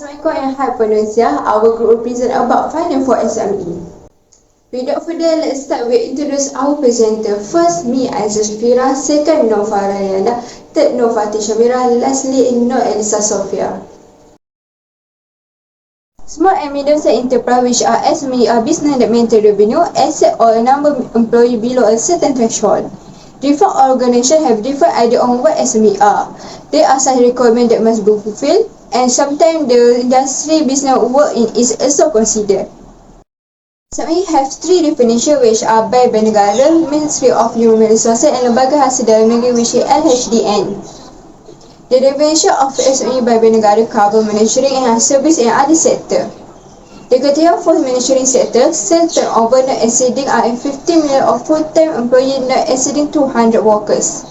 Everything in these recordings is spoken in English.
Assalamualaikum and hi pendengar. Our group represent about 5 and 4 SME. Without further, let's start with introduce our presenter. First, me, AIZA SHAHFEERAH. Second, NORFARA ELLIEYANA. Third, SYAMIERA. Lastly, Elysa Sofea. Small and medium-sized enterprise, which are SME, are business that maintain revenue, asset or a number of employees below a certain threshold. Different organizations have different idea on what SME are. There are such requirements that must be fulfilled, and sometimes the industry business work in is also considered. SME have three definitions, which are by Negara, Ministry of Human Resources and Lembaga Hasil Dalam Negeri, which is LHDN. The definition of SME by Negara cover manufacturing and service and other sector. The criteria for manufacturing sector, sales turnover not exceeding 50 million of full-time employees not exceeding 200 workers.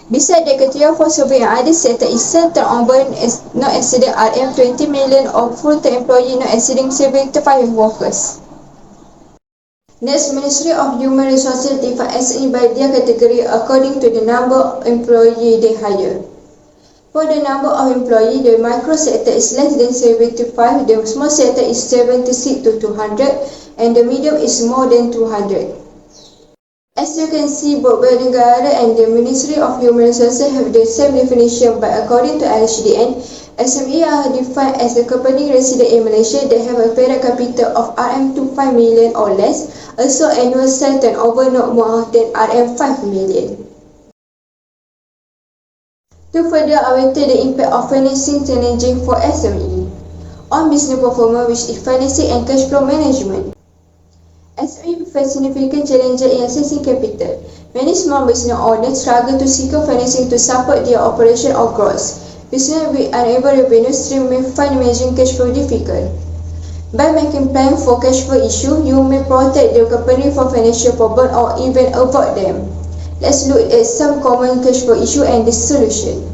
Besides, the criteria for service and other sector is sales turnover not exceeding 20 million of full-time employees not exceeding 75 workers. Next, Ministry of Human Resources define SME by their category according to the number of employees they hire. For the number of employees, the micro sector is less than 75, the small sector is 76 to 200, and the medium is more than 200. As you can see, both Negara and the Ministry of Human Resources have the same definition, but according to LHDN, SME are defined as a company resident in Malaysia that have a parent capital of RM25 million or less, also annual sales turnover not more than RM5 million. To further evaluate the impact of financing challenging for SME on business performance, which is financing and cash flow management. SME face significant challenges in accessing capital. Many small business owners struggle to secure financing to support their operation or growth. Business with unable revenue stream may find managing cash flow difficult. By making plans for cash flow issue, you may protect the company from financial problems or even avoid them. Let's look at some common cash flow issue and the solution.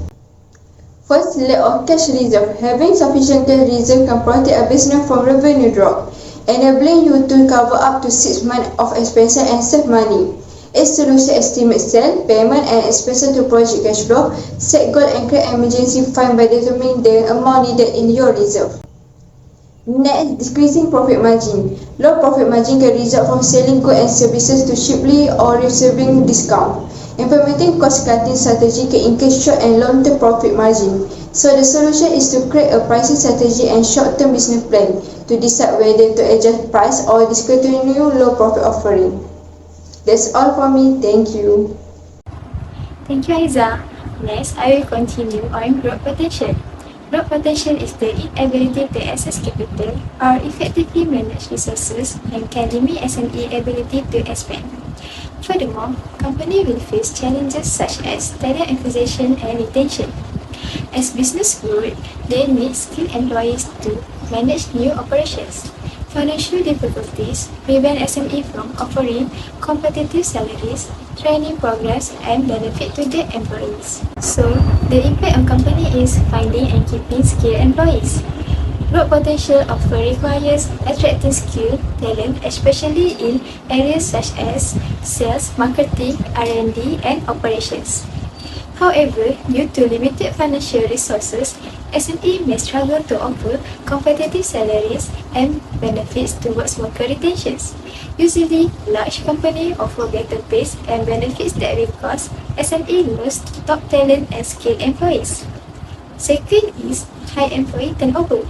First, lack of cash reserve. Having sufficient cash reserve can protect a business from revenue drop, enabling you to cover up to 6 months of expenses and save money. A solution estimate sale, payment and expenses to project cash flow. Set goal and create emergency fund by determining the amount needed in your reserve. Next, decreasing profit margin. Low profit margin can result from selling goods and services too cheaply or receiving discount. Implementing cost-cutting strategy can increase short and long-term profit margin. So the solution is to create a pricing strategy and short-term business plan to decide whether to adjust price or discontinue low profit offering. That's all for me. Thank you. Thank you, AIZA. Next, I will continue on growth potential. Growth potential is the inability to access capital or effectively manage resources and can limit SME ability to expand. Furthermore, companies will face challenges such as talent acquisition and retention. As business grows, they need skilled employees to manage new operations. Financial difficulties prevent SME from offering competitive salaries, training programs, and benefit to their employees. So, the impact on company is finding and keeping skilled employees. Growth potential often requires attracting skilled talent, especially in areas such as sales, marketing, R&D, and operations. However, due to limited financial resources, SME may struggle to offer competitive salaries and benefits towards worker retentions. Usually, large companies offer better pays and benefits that will cause SME lose top talent and skilled employees. Second is high employee turnover.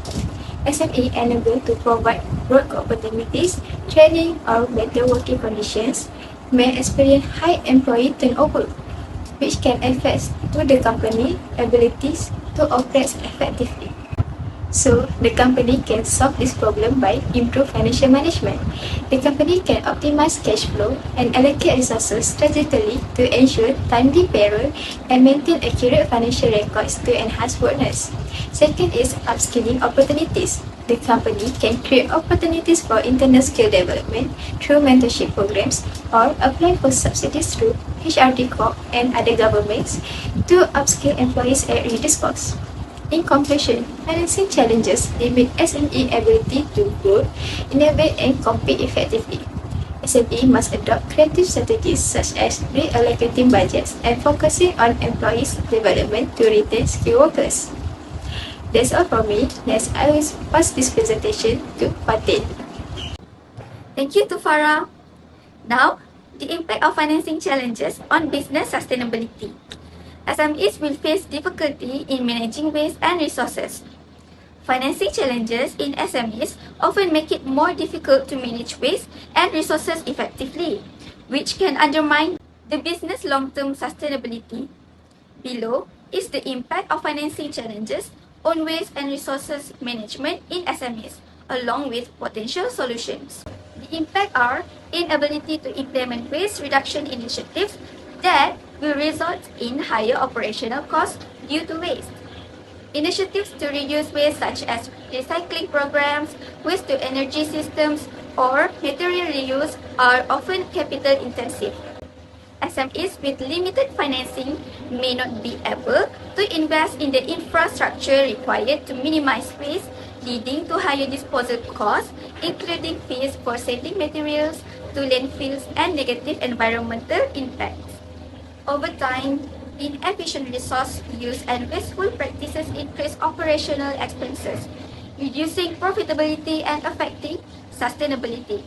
SME unable to provide work opportunities, training, or better working conditions may experience high employee turnover, which can affect to the company abilities to operate effectively. So, the company can solve this problem by improved financial management. The company can optimize cash flow and allocate resources strategically to ensure timely payroll and maintain accurate financial records to enhance bonus. Second is upskilling opportunities. The company can create opportunities for internal skill development through mentorship programs or apply for subsidies through HRD Corp and other governments to upskill employees at reduced cost. In conclusion, financing challenges limit SME ability to grow, innovate, and compete effectively. SME must adopt creative strategies such as reallocating budgets and focusing on employees' development to retain skilled workers. That's all from me. Next, I will pass this presentation to FATIN. Thank you to Farah. Now, the impact of financing challenges on business sustainability. SMEs will face difficulty in managing waste and resources. Financing challenges in SMEs often make it more difficult to manage waste and resources effectively, which can undermine the business long-term sustainability. Below is the impact of financing challenges on waste and resources management in SMEs, along with potential solutions. The impact are inability to implement waste reduction initiatives that will result in higher operational costs due to waste. Initiatives to reduce waste such as recycling programs, waste-to-energy systems, or material reuse are often capital intensive. SMEs with limited financing may not be able to invest in the infrastructure required to minimize waste, leading to higher disposal costs, including fees for sending materials to landfills and negative environmental impacts. Over time, inefficient resource use and wasteful practices increase operational expenses, reducing profitability and affecting sustainability.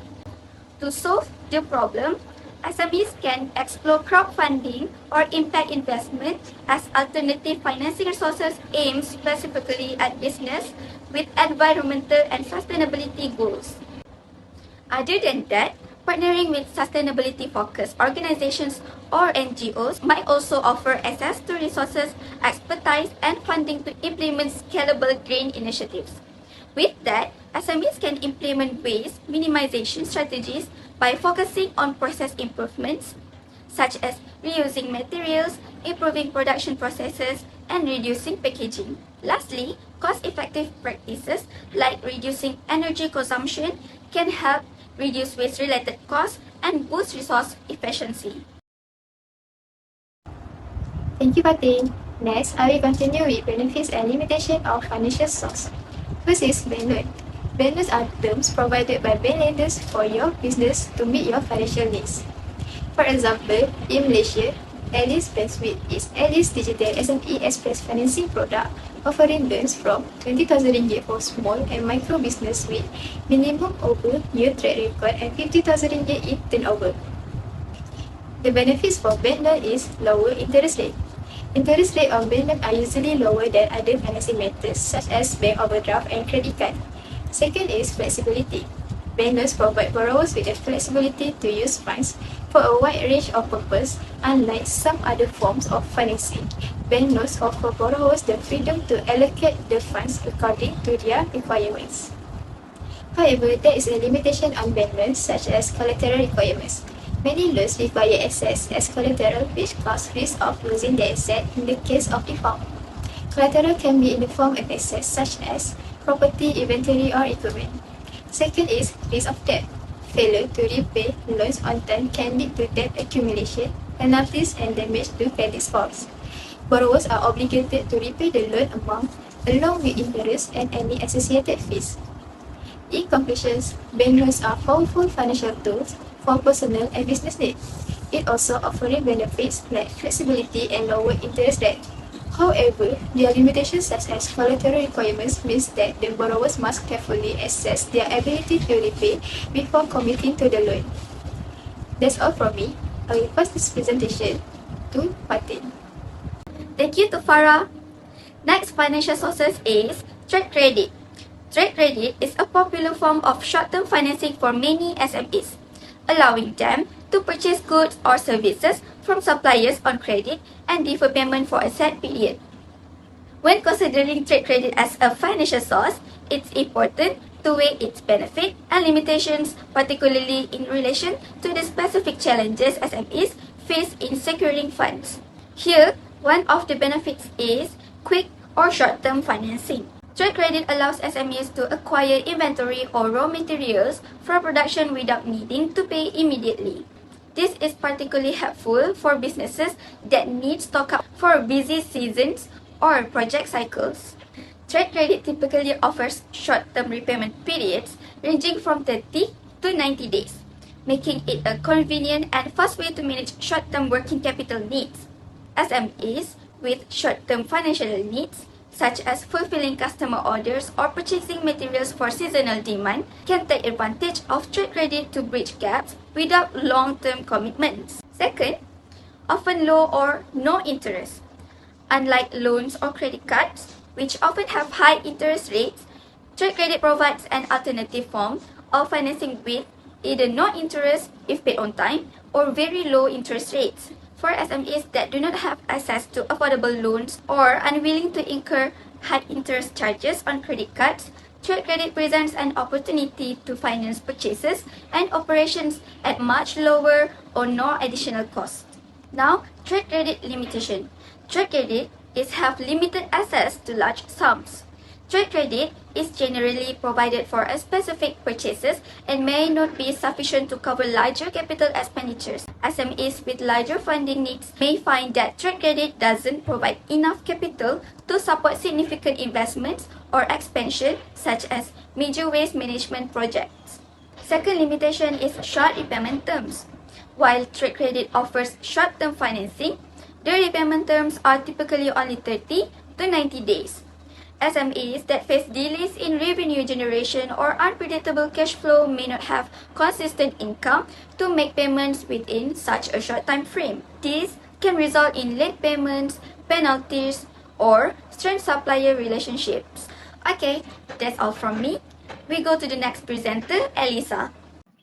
To solve the problem, SMEs can explore crowdfunding or impact investment as alternative financing resources aimed specifically at business with environmental and sustainability goals. Other than that, partnering with sustainability-focused organizations or NGOs might also offer access to resources, expertise, and funding to implement scalable green initiatives. With that, SMEs can implement waste minimization strategies by focusing on process improvements, such as reusing materials, improving production processes, and reducing packaging. Lastly, cost-effective practices like reducing energy consumption can help reduce waste-related costs and boost resource efficiency. Thank you, FATIN. Next, I will continue with benefits and limitation of financial source. First is bank loan. Bank loans are terms provided by bank lenders for your business to meet your financial needs. For example, in Malaysia, Alice Bank with its Alice Digital SME Express financing product offering loans from RM20,000 for small and micro business with minimum over year track record and RM50,000 in turnover. The benefits for bank loan is lower interest rate. Interest rate of bank loan are usually lower than other financing methods such as bank overdraft and credit card. Second is flexibility. Bank loans provide borrowers with the flexibility to use funds for a wide range of purposes, unlike some other forms of financing. Bank loans offer borrowers the freedom to allocate the funds according to their requirements. However, there is a limitation on bank loans such as collateral requirements. Many loans require assets as collateral, which cause risk of losing the asset in the case of default. Collateral can be in the form of assets such as property, inventory, or equipment. Second is risk of debt. Failure to repay loans on time can lead to debt accumulation, penalties, and damage to credit scores. Borrowers are obligated to repay the loan amount along with interest and any associated fees. In conclusion, bank loans are powerful financial tools for personal and business needs. It also offers benefits like flexibility and lower interest rate. However, there are limitations such as collateral requirements means that the borrowers must carefully assess their ability to repay before committing to the loan. That's all from me. I will pass this presentation to FATIN. Thank you to Farah. Next financial sources is trade credit. Trade credit is a popular form of short-term financing for many SMEs, allowing them to purchase goods or services from suppliers on credit and defer payment for a set period. When considering trade credit as a financial source, it's important to weigh its benefits and limitations, particularly in relation to the specific challenges SMEs face in securing funds. Here, one of the benefits is quick or short-term financing. Trade credit allows SMEs to acquire inventory or raw materials for production without needing to pay immediately. This is particularly helpful for businesses that need stock up for busy seasons or project cycles. Trade credit typically offers short-term repayment periods ranging from 30 to 90 days, making it a convenient and fast way to manage short-term working capital needs. SMEs with short-term financial needs such as fulfilling customer orders or purchasing materials for seasonal demand, can take advantage of trade credit to bridge gaps without long-term commitments. Second, often low or no interest. Unlike loans or credit cards, which often have high interest rates, trade credit provides an alternative form of financing with either no interest if paid on time or very low interest rates. For SMEs that do not have access to affordable loans or unwilling to incur high interest charges on credit cards, trade credit presents an opportunity to finance purchases and operations at much lower or no additional cost. Now, trade credit limitation. Trade credit is have limited access to large sums. Trade credit is generally provided for a specific purchases and may not be sufficient to cover larger capital expenditures. SMEs with larger funding needs may find that trade credit doesn't provide enough capital to support significant investments or expansion such as major waste management projects. Second limitation is short repayment terms. While trade credit offers short-term financing, the repayment terms are typically only 30 to 90 days. SMEs that face delays in revenue generation or unpredictable cash flow may not have consistent income to make payments within such a short time frame. This can result in late payments, penalties, or strained supplier relationships. Okay, that's all from me. We go to the next presenter, Elysa.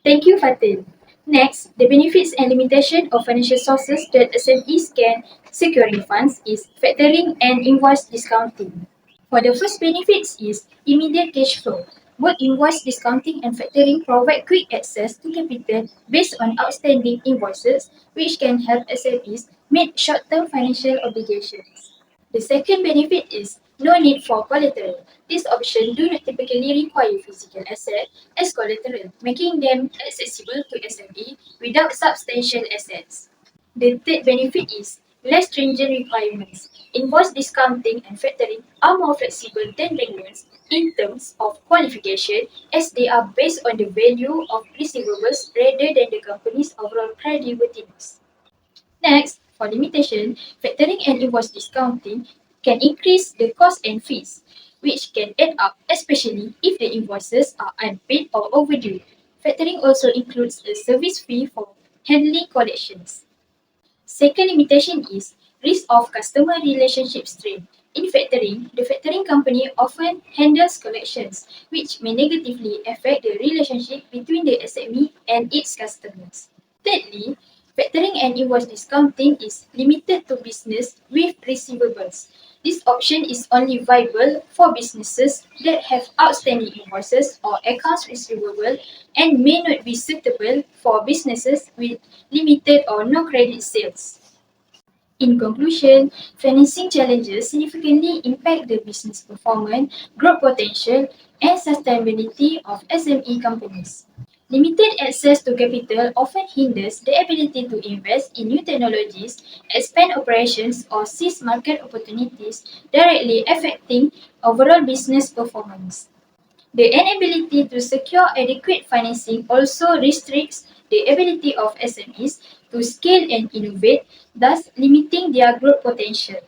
Thank you, Fatin. Next, the benefits and limitation of financial sources that SMEs can secure funds is factoring and invoice discounting. For the first benefits is immediate cash flow. Both invoice discounting and factoring provide quick access to capital based on outstanding invoices, which can help SMEs meet short-term financial obligations. The second benefit is no need for collateral. These options do not typically require physical asset as collateral, making them accessible to SME without substantial assets. The third benefit is less stringent requirements. Invoice discounting and factoring are more flexible than bank loans in terms of qualification as they are based on the value of receivables rather than the company's overall creditworthiness. Next, for limitation, factoring and invoice discounting can increase the cost and fees, which can add up, especially if the invoices are unpaid or overdue. Factoring also includes a service fee for handling collections. Second limitation is risk of customer relationship strain. In factoring, the factoring company often handles collections, which may negatively affect the relationship between the SME and its customers. Thirdly, factoring and invoice discounting is limited to business with receivables. This option is only viable for businesses that have outstanding invoices or accounts receivable and may not be suitable for businesses with limited or no credit sales. In conclusion, financing challenges significantly impact the business performance, growth potential, and sustainability of SME companies. Limited access to capital often hinders the ability to invest in new technologies, expand operations, or seize market opportunities, directly affecting overall business performance. The inability to secure adequate financing also restricts the ability of SMEs to scale and innovate, thus limiting their growth potential.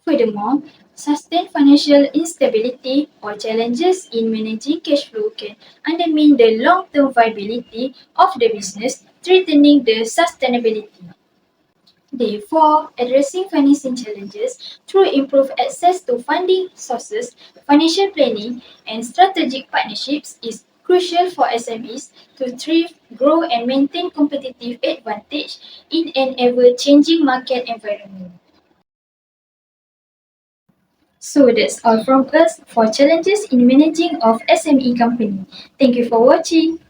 Furthermore, sustained financial instability or challenges in managing cash flow can undermine the long-term viability of the business, threatening the sustainability. Therefore, addressing financing challenges through improved access to funding sources, financial planning, and strategic partnerships is crucial for SMEs to thrive, grow, and maintain competitive advantage in an ever-changing market environment. So that's all from us for challenges in managing of SME company. Thank you for watching.